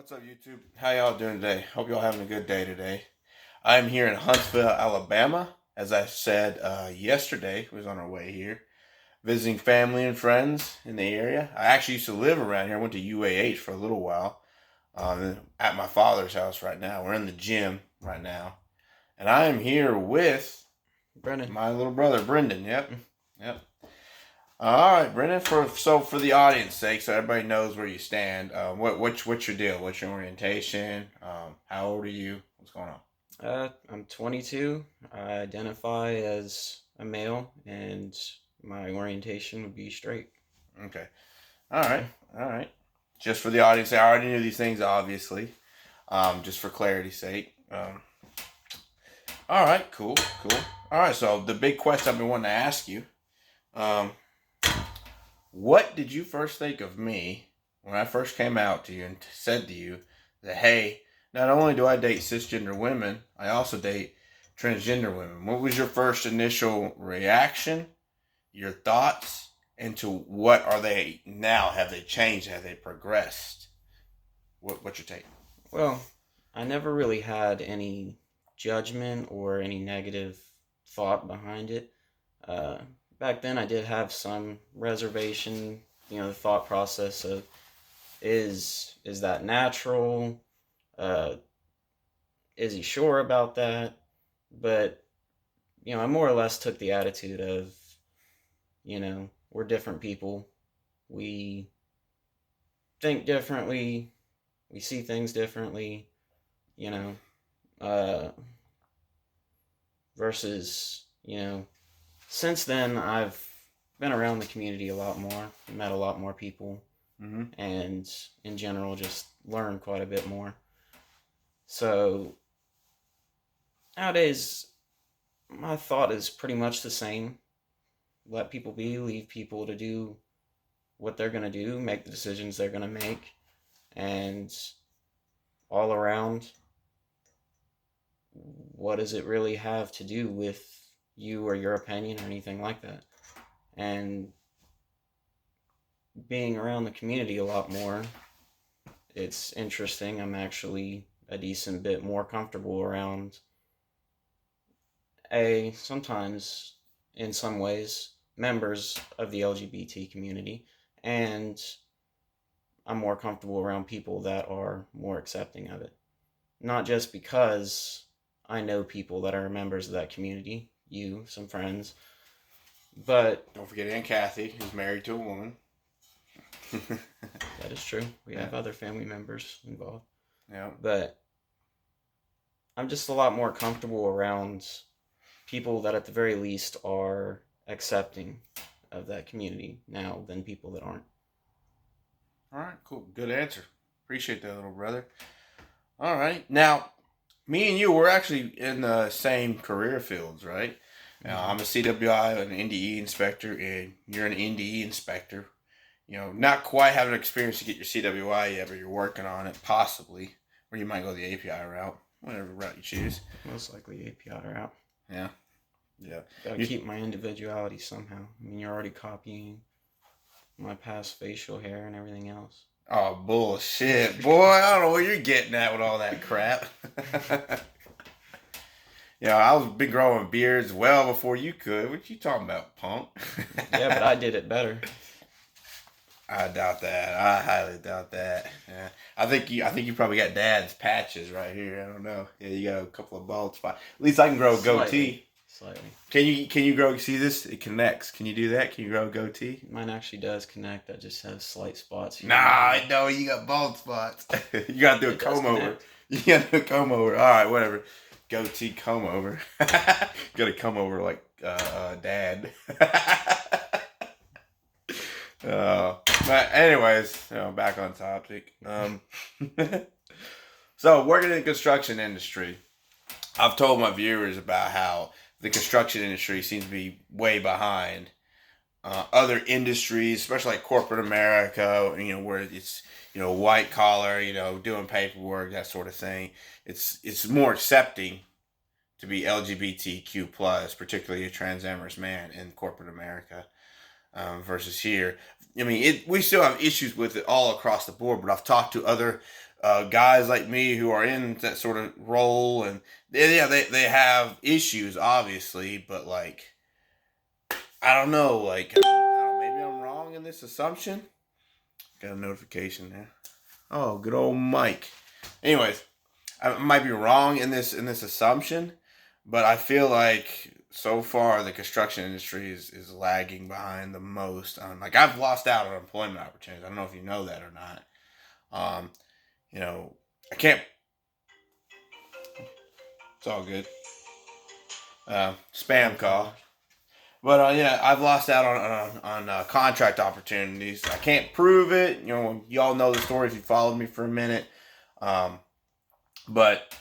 What's up, YouTube? How y'all doing today? Hope y'all having a good day today. I'm here in Huntsville, Alabama. As I said yesterday, we was on our way here, visiting family and friends in the area. I actually used to live around here. I went to UAH for a little while. At my father's house right now. We're in the gym right now. And I am here with Brennan. my little brother, Brendan. Yep. All right, Brendan. For the audience sake, so everybody knows where you stand. What's your deal? What's your orientation? How old are you? What's going on? I'm 22. I identify as a male, and my orientation would be straight. Okay. All right. Just for the audience, I already knew these things, obviously. Just for clarity's sake. All right. Cool. All right. So the big question I've been wanting to ask you. What did you first think of me when I first came out to you and said to you that, hey, not only do I date cisgender women, I also date transgender women? What was your first initial reaction, your thoughts, and to what are they now? Have they changed? Have they progressed? What's your take? Well, I never really had any judgment or any negative thought behind it. Back then, I did have some reservation. The thought process of is that natural? Is he sure about that? But I more or less took the attitude of, we're different people. We think differently. We see things differently. You know, uh, versus since then I've been around the community a lot more, met a lot more people, and in general just learned quite a bit more. So nowadays, my thought is pretty much the same. Let people be, leave people to do what they're going to do, make the decisions they're going to make, and all around, what does it really have to do with you or your opinion or anything like that? And being around the community a lot more, it's interesting. I'm actually a decent bit more comfortable around sometimes, in some ways, members of the LGBT community, and I'm more comfortable around people that are more accepting of it. Not just because I know people that are members of that community, some friends, but don't forget Aunt Kathy, who's married to a woman. That is true. We have other family members involved. Yeah. But I'm just a lot more comfortable around people that at the very least are accepting of that community now than people that aren't. All right, cool. Good answer. Appreciate that, little brother. All right. Now, me and you, we're actually in the same career fields, right? Now, I'm a CWI, an NDE inspector, and you're an NDE inspector. Not quite having experience to get your CWI yet, but you're working on it, possibly. Or you might go the API route, whatever route you choose. Most likely API route. Yeah. Gotta keep my individuality somehow. I mean, you're already copying my past facial hair and everything else. Oh, bullshit. Boy, I don't know what you're getting at with all that crap. I've been growing beards well before you could. What you talking about, punk? Yeah, but I did it better. I doubt that. I highly doubt that. Yeah. I think you probably got dad's patches right here. I don't know. Yeah, you got a couple of bald spots. At least I can grow a goatee. Slightly. Can you grow? See this? It connects. Can you do that? Can you grow a goatee? Mine actually does connect. I just have slight spots here. Nah, no, you got bald spots. You gotta do a comb over. You gotta do a comb over. All right, whatever. Goatee comb over. Gotta comb over like dad. But anyways, back on topic. So working in the construction industry, I've told my viewers about how the construction industry seems to be way behind other industries, especially like corporate America. Where it's white collar, doing paperwork, that sort of thing. It's more accepting to be LGBTQ plus, particularly a trans-amorous man in corporate America. Versus here, I mean, we still have issues with it all across the board. But I've talked to other guys like me who are in that sort of role, and they have issues, obviously, but like, I don't know, like, maybe I'm wrong in this assumption. Got a notification there. Oh, good old Mike. Anyways, I might be wrong in this assumption, but I feel like so far the construction industry is lagging behind the most. Like, I've lost out on employment opportunities. I don't know if you know that or not. Um, you know, I can't. It's all good. Spam call. But yeah, I've lost out on contract opportunities. I can't prove it. You know, y'all know the story if you followed me for a minute. Um, but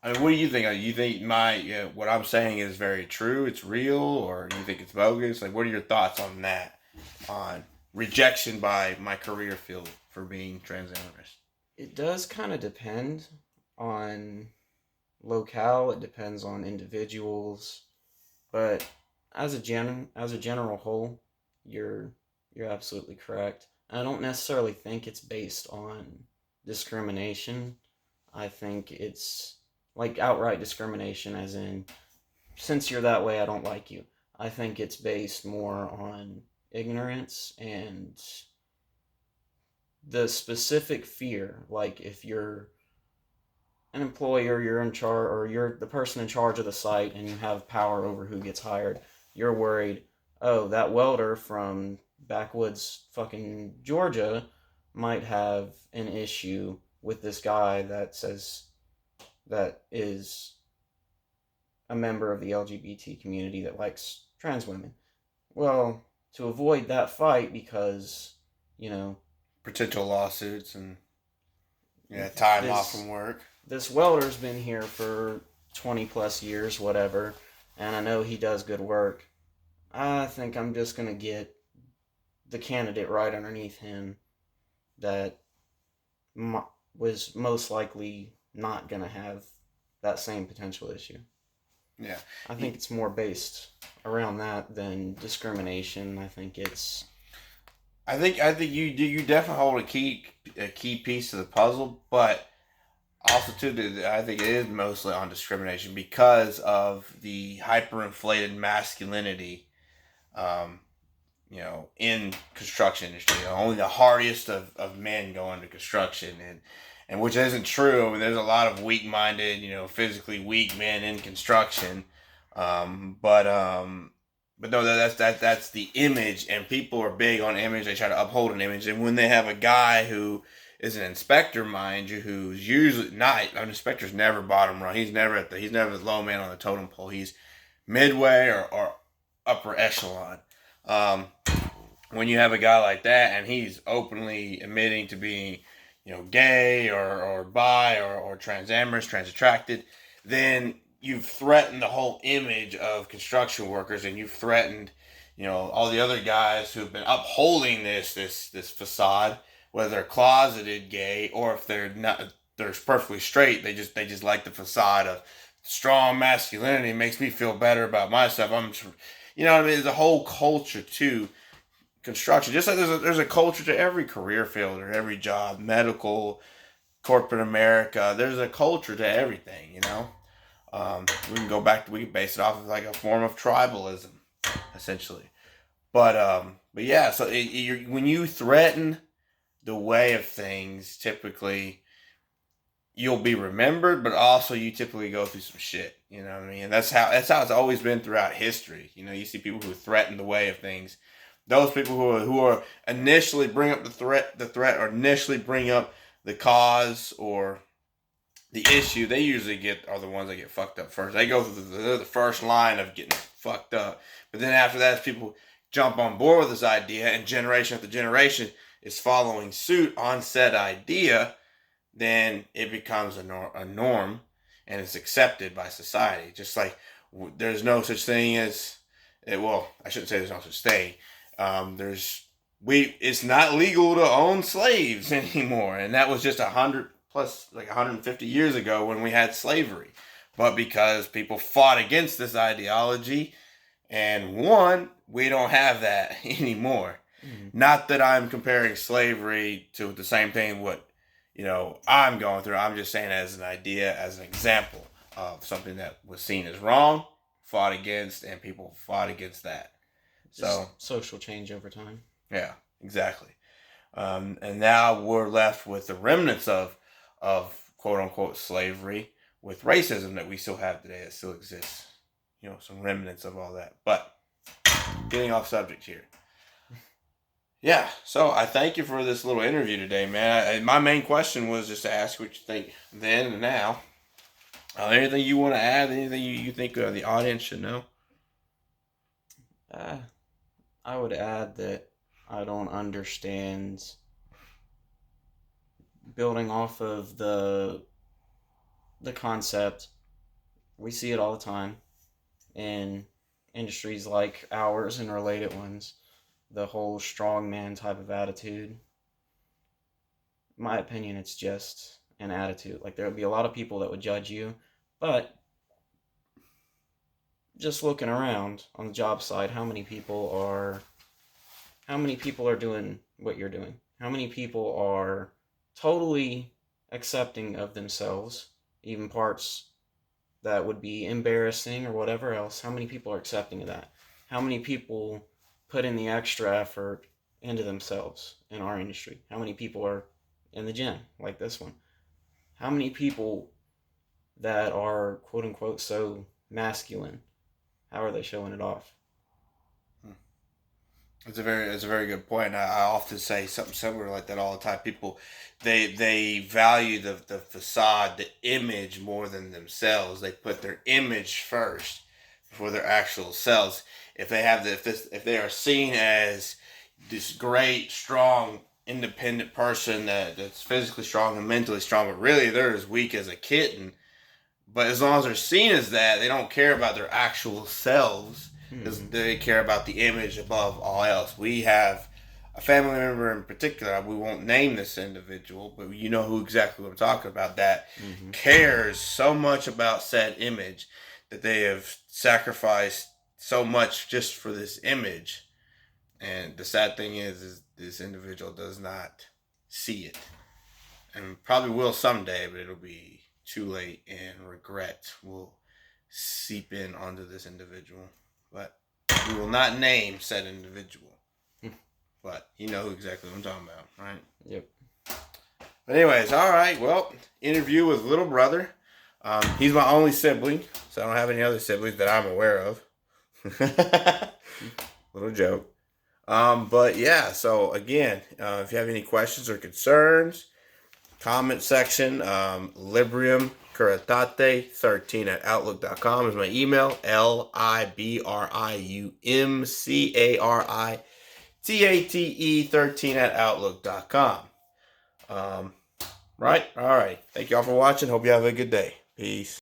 I mean, what do you think? You think what I'm saying is very true? It's real, or you think it's bogus? Like, what are your thoughts on that? On rejection by my career field for being transgenderist? It does kind of depend on locale. It depends on individuals, but as a general whole, you're you're absolutely correct. I don't necessarily think it's based on discrimination. I think it's like outright discrimination, as in, since you're that way, I don't like you. I think it's based more on ignorance and the specific fear. Like, if you're an employer, you're in charge, or you're the person in charge of the site, and you have power over who gets hired, you're worried, oh, that welder from backwoods fucking Georgia might have an issue with this guy that says that is a member of the LGBT community that likes trans women. Well, to avoid that fight, because, you know, Potential lawsuits and time off this from work. this welder's been here for 20 plus years, whatever, and I know he does good work. I think I'm just going to get the candidate right underneath him that was most likely not going to have that same potential issue. Yeah, I think it's more based around that than discrimination. I think you definitely hold a key piece of the puzzle, but also too, I think it is mostly on discrimination because of the hyperinflated masculinity. Um, in construction industry, only the hardest of men go into construction, and which isn't true. I mean, there's a lot of weak-minded, physically weak men in construction. But no, that's the image, and people are big on image. They try to uphold an image, and when they have a guy who is an inspector, mind you, who's usually not an inspector's never bottom rung. He's never the low man on the totem pole. He's midway or upper echelon. Um, when you have a guy like that and he's openly admitting to being, gay or bi or transamorous, trans attracted, then you've threatened the whole image of construction workers, and you've threatened, all the other guys who've been upholding this facade, whether they're closeted gay or if they're perfectly straight. They just like the facade of strong masculinity. It makes me feel better about myself. What I mean? There's a whole culture to construction, just like there's a culture to every career field or every job, medical, corporate America. There's a culture to everything. We can base it off of like a form of tribalism, essentially. But yeah. So when you threaten the way of things, typically you'll be remembered, but also you typically go through some shit. You know what I mean? And that's how it's always been throughout history. You see people who threaten the way of things. Those people who are initially bring up the threat, or initially bring up the cause or the issue, they usually are the ones that get fucked up first. They go through the first line of getting fucked up. But then after that, as people jump on board with this idea, and generation after generation is following suit on said idea, then it becomes a norm, and it's accepted by society. Just like there's no such thing as, well, I shouldn't say there's no such thing. It's not legal to own slaves anymore, and that was just 100 plus, like 150 years ago when we had slavery. But because people fought against this ideology and won, we don't have that anymore. Mm-hmm. Not that I'm comparing slavery to the same thing what I'm going through. I'm just saying as an idea, as an example of something that was seen as wrong, fought against, and people fought against that. So social change over time. Yeah, exactly. And now we're left with the remnants of quote unquote slavery with racism that we still have today, that still exists. Some remnants of all that. But getting off subject here. Yeah, so I thank you for this little interview today, man. My main question was just to ask what you think then and now. Anything you want to add? Anything you think the audience should know? I would add that I don't understand, building off of the concept. We see it all the time in industries like ours and related ones. The whole strongman type of attitude. In my opinion, it's just an attitude. Like, there would be a lot of people that would judge you, but just looking around on the job site, how many people are doing what you're doing? How many people are totally accepting of themselves, even parts that would be embarrassing or whatever else? How many people are accepting of that? How many people put in the extra effort into themselves in our industry? How many people are in the gym like this one? How many people that are quote unquote so masculine, how are they showing it off? It's a very good point. I often say something similar like that all the time. People, they value the facade, the image more than themselves. They put their image first before their actual selves. If they are seen as this great, strong, independent person that's physically strong and mentally strong, but really they're as weak as a kitten. But as long as they're seen as that, they don't care about their actual selves. Because they care about the image above all else. We have a family member in particular, we won't name this individual, but you know who exactly what I'm talking about, that cares so much about said image that they have sacrificed so much just for this image. And the sad thing is this individual does not see it. And probably will someday, but it'll be too late, and regret will seep in onto this individual. But we will not name said individual. But you know exactly what I'm talking about, right? Yep. But anyways, all right. Well, interview with little brother. He's my only sibling, so I don't have any other siblings that I'm aware of. Little joke. But yeah, so again, if you have any questions or concerns, comment section, Librium Caritate13@outlook.com is my email. LIBRIUMCARITATE13@outlook.com. Right? All right. Thank y'all for watching. Hope you have a good day. Peace.